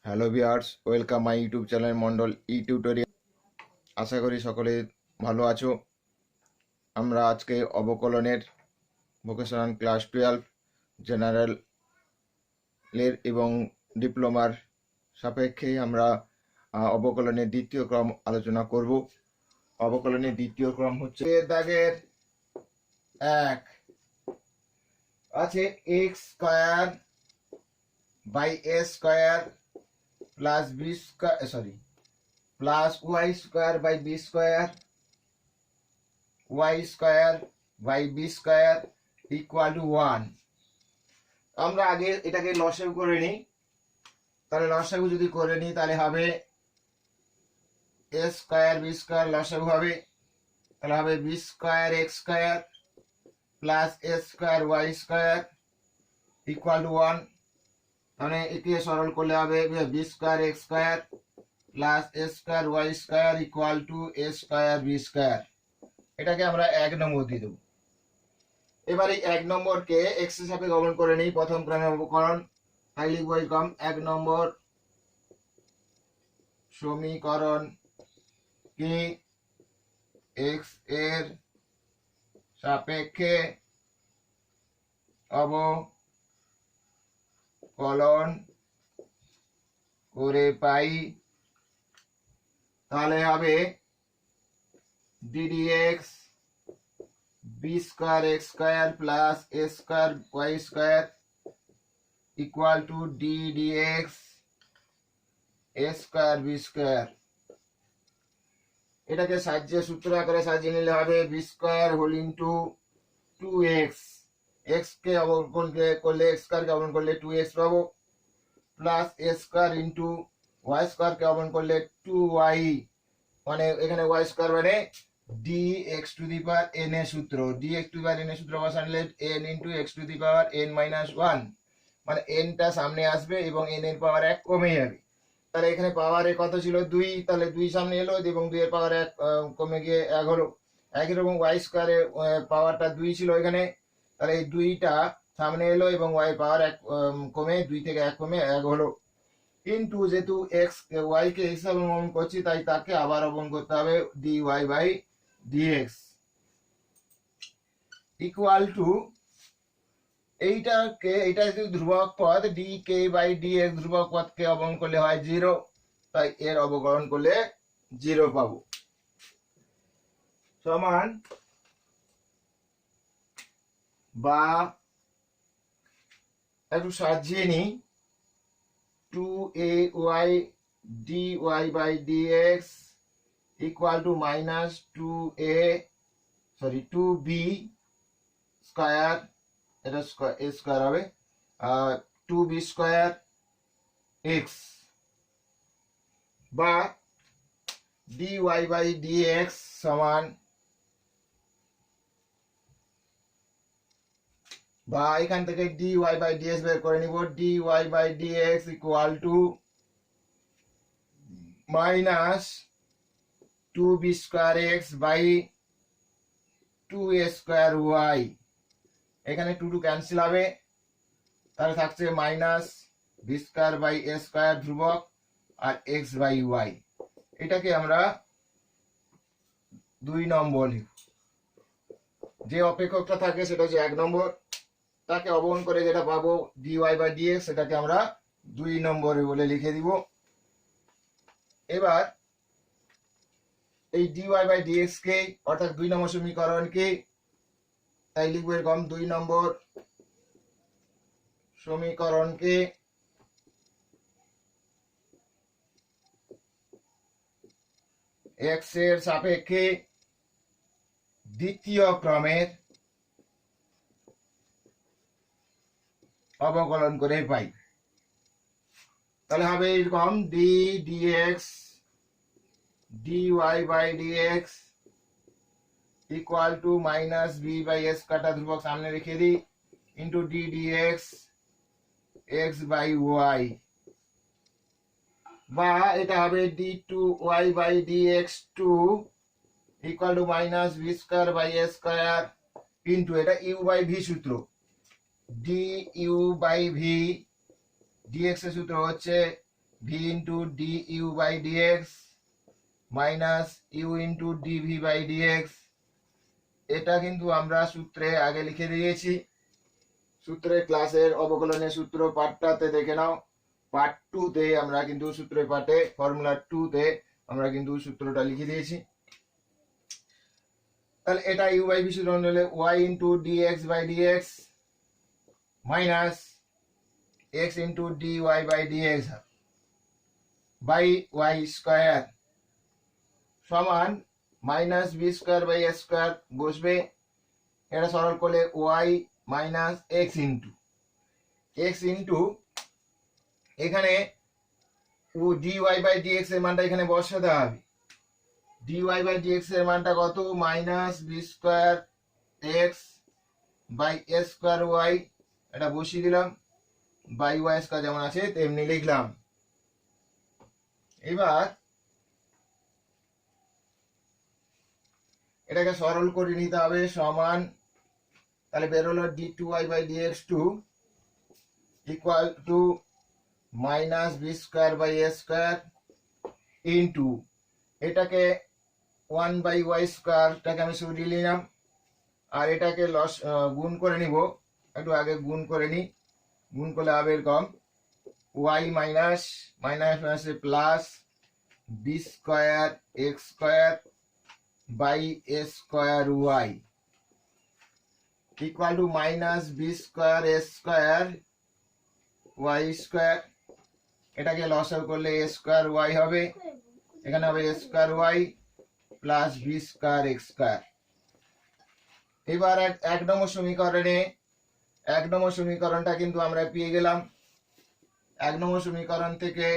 Hello viewers, welcome my YouTube channel Mondal e tutorial. আশা করি সকলে ভালো আছো। আমরা আজকে অবকলনের ভোকেশনাল ক্লাস 12 জেনারেলের এবং ডিপ্লোমার সাপেক্ষে আমরা অবকলনের দ্বিতীয় ক্রম আলোচনা করব। অবকলনের দ্বিতীয় ক্রম হচ্ছে দাগের 1 আছে x square by a square plus b square plus y square by b square y square by b square equal to 1। আমরা আগে এটাকে লসাগু করে নিই। তাহলে লসাগু যদি করে নিই তাহলে হবে এ স্কয়ার বি স্কয়ার লসাগু হবে, তাহলে হবে b square x square plus a square y square equal to 1। মানে একে সরল করলে হবে b square x square plus a square y square equal to a square b square. এটাকে আমরা 1 নম্বর দিয়ে দেবো। এবার এই 1 নম্বরকে এক্স এর সাপেক্ষে গমন করে নিই প্রথম ক্রমের অবকলন। তাই লিখবো এরকম 1 নম্বর সমীকরণ কি এক্স এর সাপেক্ষে অবকলন করে পাই, তাহলে হবে ddx b square x square plus a square y square equal to ddx a square b square. এটাকে সাহায্যে সূত্র আকারে সাজিয়ে নিলে হবে b square whole into 2x, x কে অবকলন করলে x স্কয়ার কে অবকলন করলে 2x পাবো, plus a square into y square কে অবকলন করলে 2y, মানে এখানে ওয়াই স্কয়ার মানে dx to the power n এর সূত্র, dx to the power n এর সূত্র বসালে n into x two the power n minus 1, মানে n টা সামনে আসবে এবং n এর পাওয়ার 1 কমে যাবে। তাহলে এখানে পাওয়ারে কত ছিল 2, তাহলে 2 সামনে এলো এবং 2 এর পাওয়ার 1 কমে গিয়ে 1 হলো। একই রকম y স্কয়ারে পাওয়ারটা 2 ছিল এখানে, তাহলে এই 2টা সামনে এলো এবং y পাওয়ার 1 কমে 2 থেকে 1 কমে 1 হলো। ইনটু যেহেতু x y কে x হিসাবে অবকলন করছি তাই তাকে আবার অবকলন করতে হবে dy by dx equal to এইটা যদি ধ্রুবক পদ dk বাই dx ধ্রুবক পদকে অবকলন করলে হয় 0, তাই এর অবকলন করলে 0 পাবো। সমান বা একটু সাজিয়ে নিই 2ay dy by dx equal to minus 2b square, এটা a স্কয়ার হবে 2b স্কয়ার x, বা dy by dx সমান, বা এখান থেকে dy by dx বের করে নিব, dy by dx equal to minus 2b square x by 2a square y। এখানে 2 ক্যান্সেল হবে, তাহলে থাকছে minus b square by a square ধ্রুবক আর x বাই y। এটাকে আমরা 2 নম্বর লিখব। যে অপেক্ষকটা থাকে সেটা হচ্ছে 1 নম্বর, তাকে অবকলন করে যেটা পাবো dy বাই dx সেটাকে আমরা 2 নম্বরে বলে লিখে দিব। এবার এই dy বাই dx কে অর্থাৎ 2 নম্বর সমীকরণকে তাই লিখবো এরকম 2 নম্বর সমীকরণকে x এর সাপেক্ষে দ্বিতীয় ক্রমের অবকলন করে পাই। তাহলে হবে এরকম d dx dy by dx equal to minus b by s কাটা ধ্রুবক সামনে রেখে দিই into d dx x by y, বা এটা হবে d2y by dx2 equal to minus b square by a square into এটা u বাই v সূত্র, du বাই v dx এর সূত্র হচ্ছে v into d u by dx minus u into dv by dx. এটা কিন্তু আমরা সূত্রে আগে লিখে দিয়েছি, সূত্রের ক্লাসের অবকলনের সূত্র পার্টটাতে দেখে নাও। পার্ট 2 তে আমরা কিন্তু সূত্রের পার্টে ফর্মুলা 2 তে আমরা কিন্তু সূত্রটা লিখে দিয়েছি। তাহলে এটা ইউ বাই ভি সূত্র হলে y into d x by dx minus x into d y by d x by y square সমান minus b square by a square বসবে। এটা সরল করলে ওয়াই মাইনাস এক্স ইন্টু এখানে ও ডি ওয়াই বাই ডিএক্স এর মানটা এখানে বসাতে হবে। ডি ওয়াই বাই ডিএক্স এর মানটা কত? Minus b square x by a square y, এটা বসিয়ে দিলাম, বাই ওয়াই স্কোয়ার যেমন আছে তেমনি লিখলাম। এবার এটাকে সরল করে নিতে হবে সমান, তাহলে বেরোলো d two y by dx two equal to minus b square by a square into এটাকে 1 বাই ওয়াই স্কোয়ারটাকে আমি সরিয়ে নিলাম, আর এটাকে গুণ করে নিব। একটু আগে গুণ করে নিই, গুণ করলে হবে এরকম y minus minus plus b square x square by a square y equal to minus b square a square y square. এটাকে লসাগু করলে এ স্কোয়ার ওয়াই হবে, এখানে হবে a square y plus b square x square. এবার এক নম্বর সমীকরণটা কিন্তু আমরা পেয়ে গেলাম। এক নম্বর সমীকরণ থেকে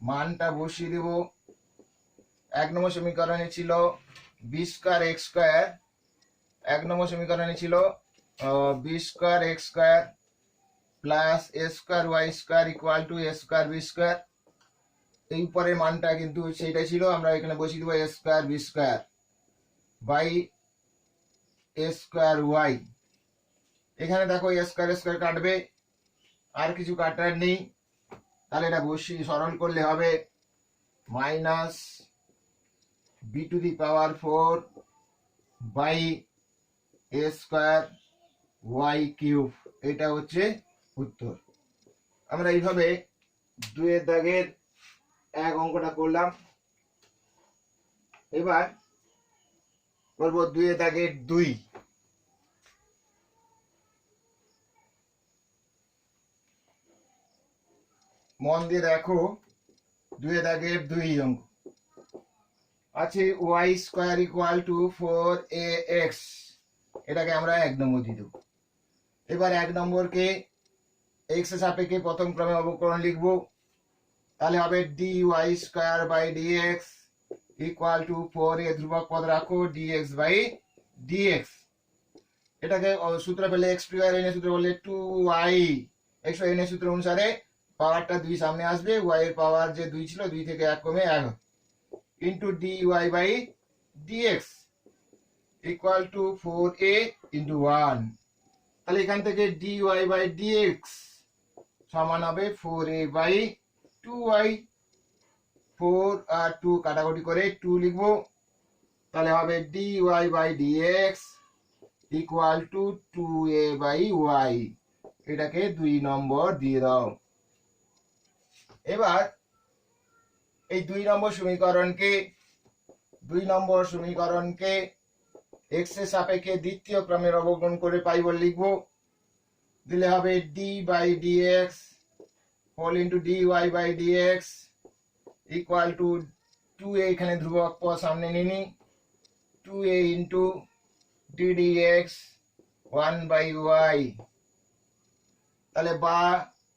মানটা বসিয়ে দেব। এক নম্বর সমীকরণে ছিল বি স্কোয়ার এক্স স্কোয়ার, এক নম্বর সমীকরণে ছিল b square x square plus a square y square equal to a square b square. এই উপরের মানটা কিন্তু সেইটা ছিল, আমরা এখানে বসিয়ে দেবো a square b square by a square y. এখানে দেখো এ স্কোয়ার কাটবে, আর কিছু কাটার নেই, তাহলে এটা বসিয়ে সরল করলে হবে minus b to the power 4 by a square y cube. এটা হচ্ছে উত্তর। আমরা এইভাবে 2 এর দাগের 1 অঙ্কটা করলাম। এবার করব 2 এর দাগের 2। মন দিয়ে দেখো, 2 এর দাগের 2 অঙ্ক আছে Y square equal two 4ax, এটাকে আমরা 1 নম্বর দিয়ে দেবো। এবার 1 নম্বরকে এক্স এর সাপেক্ষে প্রথম ক্রমে অবকলন লিখবো, তাহলে হবে d y square by dx equal to 4a ধ্রুবক পদ রাখো ডিএক্স বাই ডিএক্স। এটাকে সূত্র পেলে এক্স টু আর এন এর সূত্র বললে 2y, এক্স এন এর সূত্র অনুসারে পাওয়ারটা 2 সামনে আসবে, ওয়াই এর পাওয়ার যে 2 ছিল 2 থেকে 1 কমে 1 into d y by dx equal to 4a into 1। তাহলে এখান থেকে ডি ওয়াই বাই ডিএক্স সমান হবে 4a বাই 2y। 4 আর 2 কাটাকুটি করে 2 লিখবো, তাহলে হবে d y by dx equal to 2a by y. এটাকে 2 নম্বর দিয়ে দাও। এবার এই 2 নম্বর সমীকরণকে এক্স এর সাপেক্ষে দ্বিতীয় ক্রমের অবকলন করে পাইব লিখবো, দিলে হবে d by dx whole into d y by dx equal to 2a, এখানে ধ্রুবক পদ সামনে নিনি, 2a into d dx 1 by y. তাহলে বা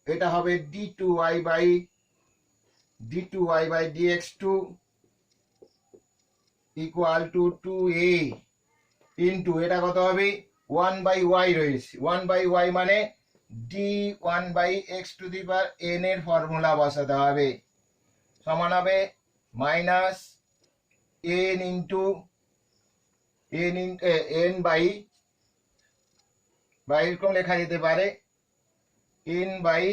এটা হবে d two y by dx 2 equal to 2a into এটা কত হবে 1 বাই ওয়াই রয়েছে, 1 বাই ওয়াই মানে d 1 by x to the power n এর ফর্মুলা বসাতে হবে, সমান হবে minus n into N by এরকম লেখা যেতে পারে n by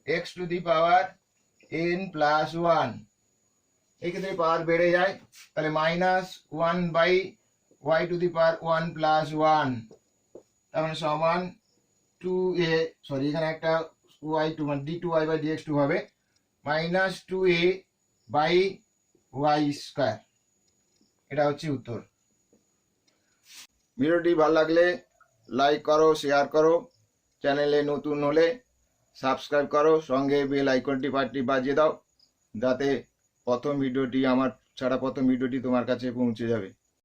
x to the power n plus one, এক্ষেত্রে পাওয়ার বেড়ে যায়, তাহলে minus one by y to the power one plus one, তার মানে সমান টু এ, সরি এখানে একটা ওয়াই টু মানে d two y by dx two হবে minus two a by y square. এটা হচ্ছে উত্তর। ভিডিওটি ভালো লাগলে লাইক করো, শেয়ার করো, চ্যানেলে নতুন হলে সাবস্ক্রাইব করো, সঙ্গে বেল আইকনটি পার্টি বাজিয়ে দাও, যাতে প্রথম ভিডিওটি আমার ছাড়া প্রথম ভিডিওটি তোমার কাছে পৌঁছে যাবে।